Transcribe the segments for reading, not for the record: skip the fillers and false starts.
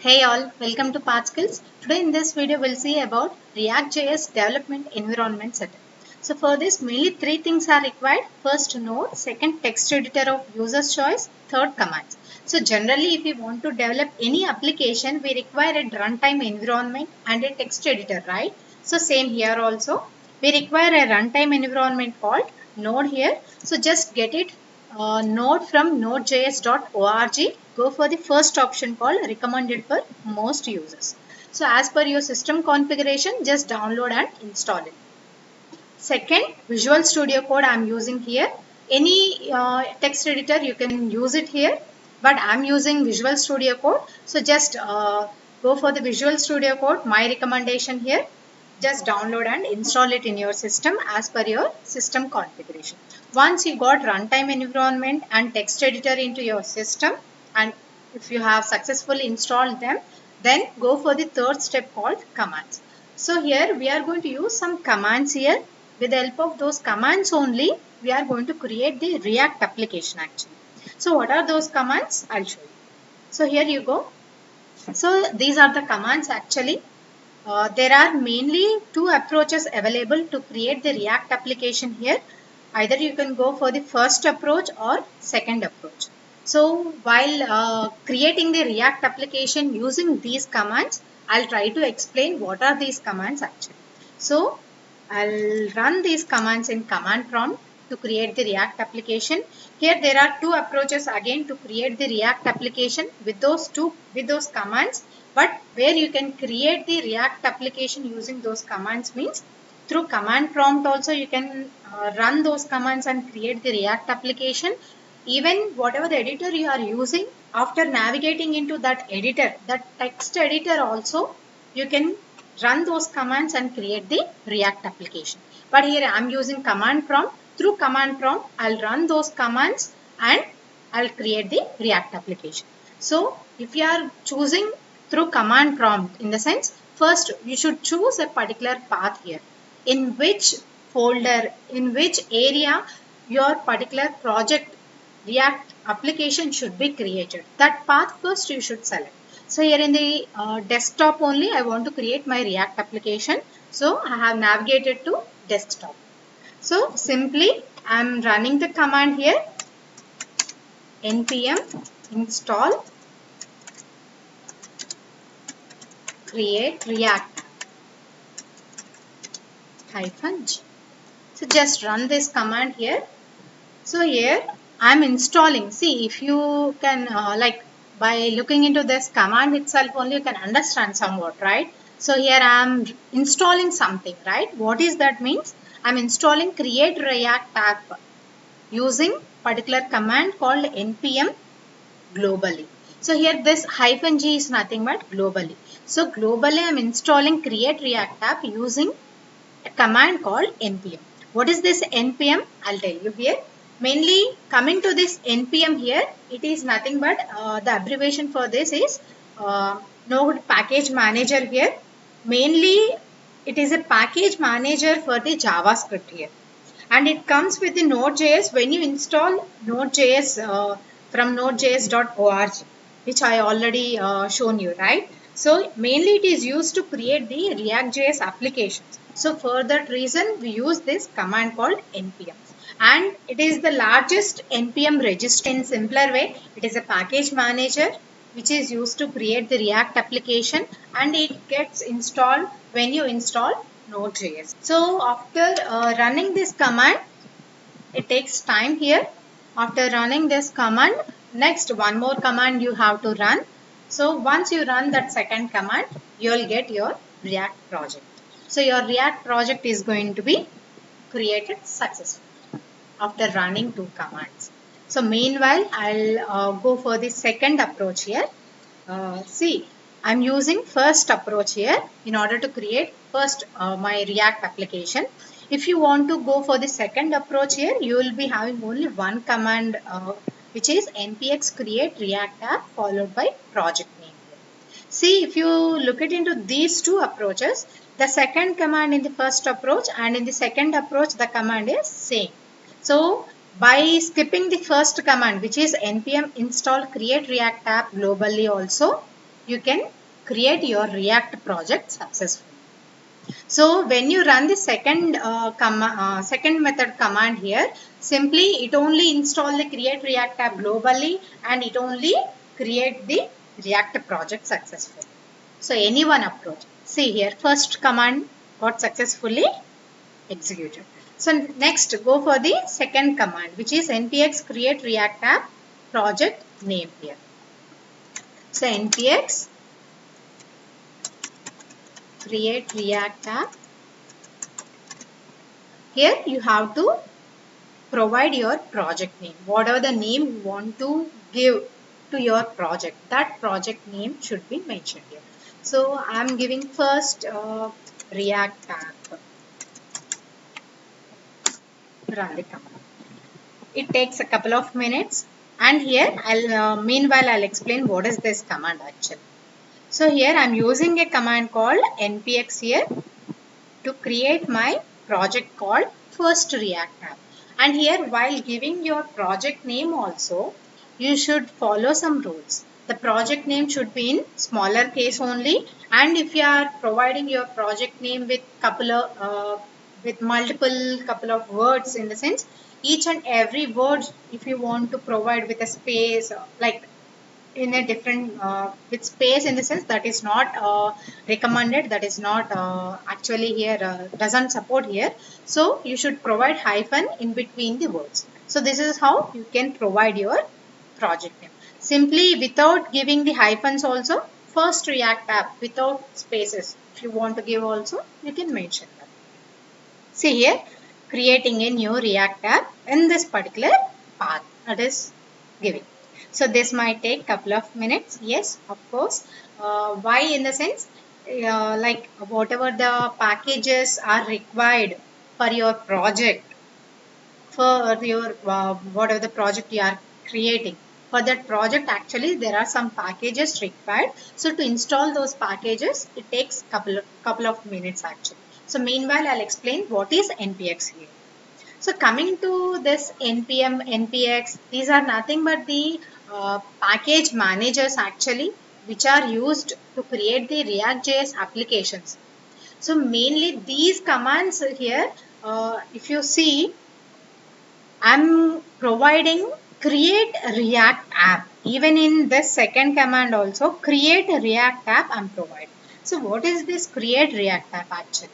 Hey all, welcome to Path Skills. Today in this video we'll see about React.js development environment setup. So for this mainly three things are required. First node, second text editor of user's choice, third commands. So generally if we want to develop any application we require a runtime environment and a text editor, right? So same here also. We require a runtime environment called node here. So just get it node from nodejs.org. Go for the first option called recommended for most users. So as per your system configuration, just download and install it. Second, Visual Studio Code I am using here. Any text editor you can use it here, but I am using Visual Studio Code. So just go for the Visual Studio Code. My recommendation here, just download and install it in your system as per your system configuration. Once you got runtime environment and text editor into your system, and if you have successfully installed them, then go for the third step called commands. So here we are going to use some commands here. With the help of those commands only, we are going to create the React application actually. So what are those commands? I'll show you. So here you go. So these are the commands actually. There are mainly two approaches available to create the React application here. Either you can go for the first approach or second approach. So while creating the React application using these commands, I'll try to explain what are these commands actually. So I'll run these commands in command prompt to create the React application. Here there are two approaches again to create the React application with those commands. But where you can create the React application using those commands means through command prompt also you can run those commands and create the React application. Even whatever the editor you are using, after navigating into that editor, that text editor also, you can run those commands and create the React application. But here I am using command prompt. Through command prompt, I'll run those commands and I'll create the React application. So if you are choosing through command prompt, in the sense, first you should choose a particular path here. In which folder, in which area your particular project React application should be created. That path first you should select. So here in the desktop only I want to create my React application. So I have navigated to desktop. So simply I am running the command here, npm install create React -g. So just run this command here. So here I am installing. See, if you can by looking into this command itself only you can understand somewhat, right? So here I am installing something, right? What is that means? I am installing create React app using particular command called npm globally. So here this -g is nothing but globally. So globally I am installing create React app using a command called npm. What is this npm? I'll tell you here. Mainly coming to this npm here, it is nothing but the abbreviation for this is Node Package Manager here. Mainly it is a package manager for the JavaScript here. And it comes with the Node.js when you install Node.js from nodejs.org, which I already shown you, right? So mainly it is used to create the React.js applications. So for that reason we use this command called npm. And it is the largest npm registry. In simpler way, it is a package manager which is used to create the React application, and it gets installed when you install Node.js. So after running this command, it takes time here. After running this command, next one more command you have to run. So once you run that second command, you will get your React project. So your React project is going to be created successfully after running two commands. So meanwhile, I'll go for the second approach here. See, I'm using first approach here in order to create first my React application. If you want to go for the second approach here, you will be having only one command which is npx create React app followed by project name. See, if you look at into these two approaches, the second command in the first approach and in the second approach the command is same. So by skipping the first command which is npm install create React app globally also, you can create your React project successfully. So when you run the second method command here, simply it only install the create React app globally and it only create the React project successfully. So any one approach. See here, first command got successfully executed. So next go for the second command, which is npx create React app project name here. So npx create React app. Here you have to provide your project name. Whatever the name you want to give to your project, that project name should be mentioned here. So I am giving first React app. Run the command. It takes a couple of minutes, and here meanwhile I'll explain what is this command actually. So here I'm using a command called npx here to create my project called first React app. And here while giving your project name also, you should follow some rules. The project name should be in smaller case only, and if you are providing your project name with multiple couple of words, in the sense each and every word if you want to provide with a space like in a different with space, in the sense that is not recommended, that is not actually here doesn't support here. So you should provide hyphen in between the words. So this is how you can provide your project name simply without giving the hyphens also. First React app without spaces, if you want to give also you can mention that. See here, creating a new React app in this particular path that is giving. So this might take couple of minutes. Yes, of course. Why? In the sense, like whatever the packages are required for your project, for your whatever the project you are creating. For that project, actually there are some packages required. So to install those packages, it takes couple of minutes actually. So meanwhile, I'll explain what is npx here. So coming to this npm, npx, these are nothing but the package managers actually, which are used to create the React.js applications. So mainly these commands here, if you see, I'm providing create React app. Even in this second command also, create React app I'm providing. So what is this create React app actually?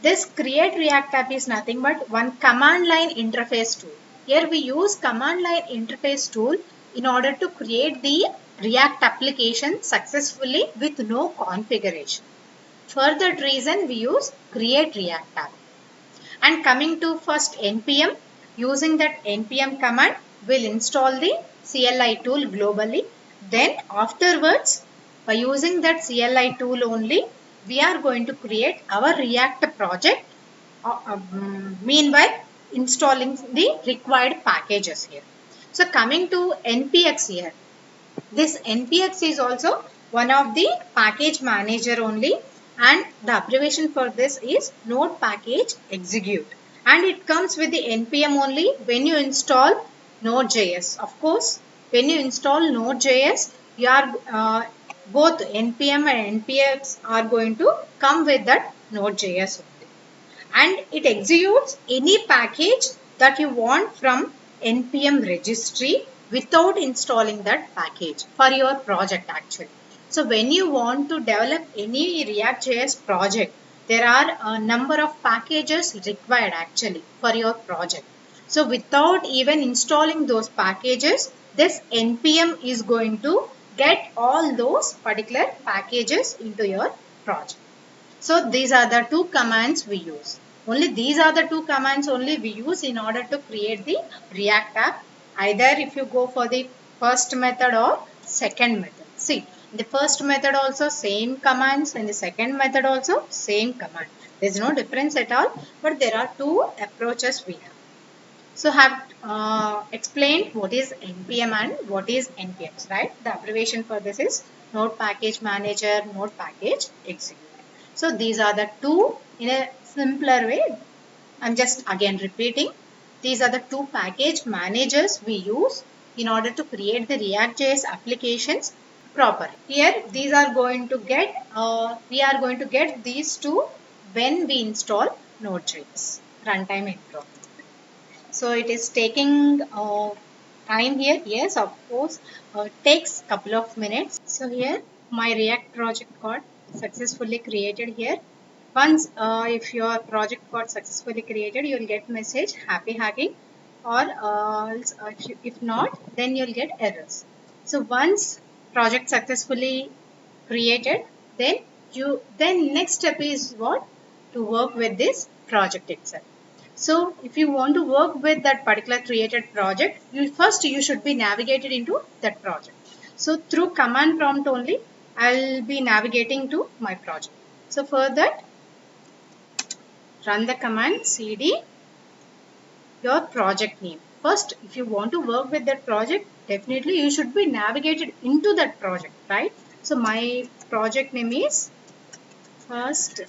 This create React app is nothing but one command line interface tool. Here we use command line interface tool in order to create the React application successfully with no configuration. For that reason we use create React app. And coming to first npm, using that npm command will install the CLI tool globally. Then afterwards, by using that CLI tool only, we are going to create our React project. Meanwhile, installing the required packages here. So coming to npx here, this npx is also one of the package manager only, and the abbreviation for this is node package execute, and it comes with the npm only when you install node.js. Of course, when you install node.js, you are both npm and npx are going to come with that node.js only, and it executes any package that you want from npm registry without installing that package for your project actually. So when you want to develop any React.js project, there are a number of packages required actually for your project. So without even installing those packages, this npm is going to get all those particular packages into your project. So these are the two commands we use. Only these are the two commands only we use in order to create the React app. Either if you go for the first method or second method. See, the first method also same commands, and the second method also same command. There is no difference at all, but there are two approaches we have. So have explained what is npm and what is npx, right? The abbreviation for this is node package manager, node package execute. So these are the two in a simpler way. I'm just again repeating. These are the two package managers we use in order to create the React.js applications proper. Here these are going to get, we are going to get these two when we install Node.js runtime environment. So it is taking time here. Yes, of course, takes couple of minutes. So here my React project got successfully created here. Once if your project got successfully created, you will get message happy hacking, or if not, then you'll get errors. So once project successfully created, then next step is what? To work with this project itself. So if you want to work with that particular created project, you should be navigated into that project. So through command prompt only, I'll be navigating to my project. So for that, run the command cd your project name. First, if you want to work with that project, definitely you should be navigated into that project, right? So my project name is first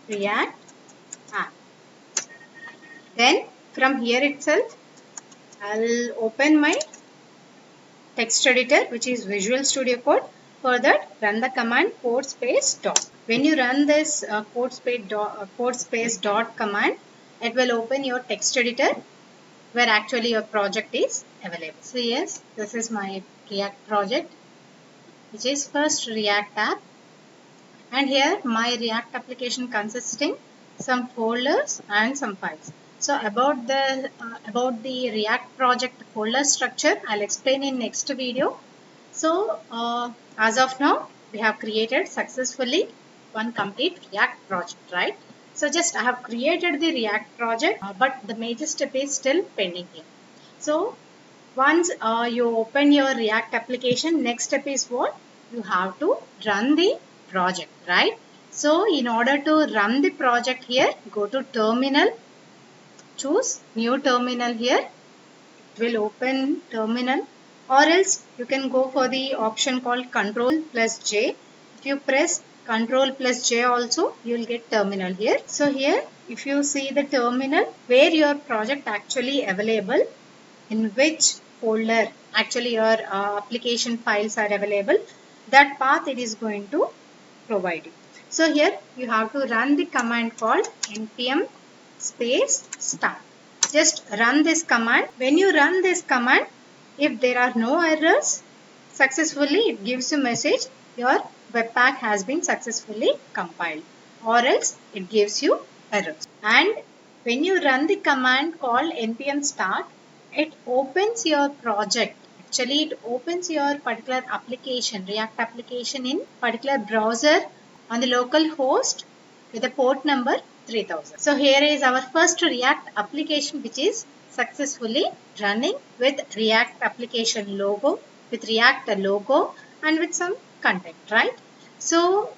React app. Then from here itself, I'll open my text editor, which is Visual Studio Code. For that, run the command code space dot. When you run this code space dot command, it will open your text editor where actually your project is available. So yes, this is my React project, which is first React app. And here my React application consisting some folders and some files. So about the React project folder structure, I'll explain in next video. So as of now, we have created successfully one complete React project, right? So just I have created the React project, but the major step is still pending here. So once you open your React application, next step is what? You have to run the project, right? So in order to run the project here, go to terminal, choose new terminal here. It will open terminal, or else you can go for the option called Control plus J. If you press Control plus J also, you will get terminal here. So here, if you see the terminal where your project actually available, in which folder actually your application files are available, that path it is going to provide you. So here you have to run the command called npm space start. Just run this command. When you run this command, if there are no errors, successfully it gives you message your webpack has been successfully compiled, or else it gives you errors. And when you run the command called npm start, it opens your project. Actually, it opens your particular application, React application, in particular browser on the local host with the port number 3000. So here is our first React application, which is successfully running with React application logo, with React logo, and with some content, right? So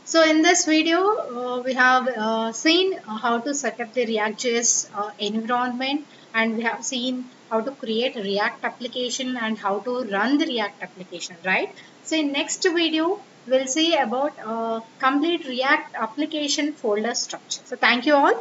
so in this video, we have seen how to set up the React.js environment, and we have seen how to create a React application and how to run the React application, right? So in next video, we'll see about complete React application folder structure. So thank you all.